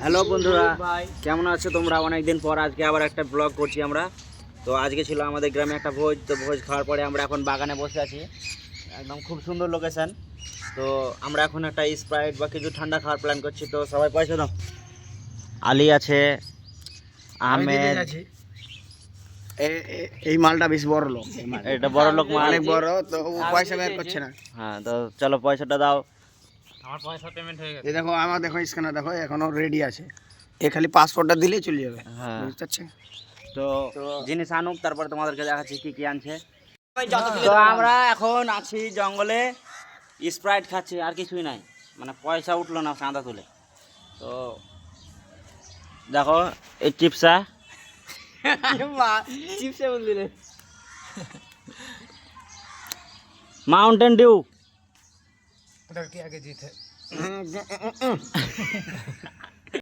Hello বন্ধুরা, কেমন আছো তোমরা? অনেকদিন পর আজকে আবার একটা ব্লগ করছি আমরা। তো আজকে ছিল আমাদের গ্রামে একটা ভোজ, তো ভোজ খাওয়ার পরে আমরা এখন বাগানে বসে আছি। একদম খুব সুন্দর লোকেশন। তো আমরা এখন একটা স্প্রাইট বা কিছু ঠান্ডা খাওয়ার প্ল্যান করছি। তো সবাই পয়সা দাও। আলী আছে, আহমেদ, এই মালটা বেশ বড় লোক, এটা বড় লোক মাল। অনেক বড়, তো ও পয়সা বের করছে না। হ্যাঁ, তো চলো পয়সাটা দাও। আমার পয়সা পেমেন্ট হয়ে গেছে। এই দেখো, আমার দেখো স্ক্যানার দেখো, এখনো রেডি আছে। এ খালি পাসপোর্টটা দিলেই চলে যাবে। হ্যাঁ, বুঝতে পারছেন? তো জিনিস আনুক, তারপরে তোমাদেরকে দেখাচ্ছি কি কি আনছে। তো আমরা এখন আছি জঙ্গলে, স্প্রাইট খাচ্ছি, আর কিছুই নাই। মানে পয়সা উঠলো না চাঁদা তুলে। তো দেখো এই চিপসা, মাউন্টেন ডিউ।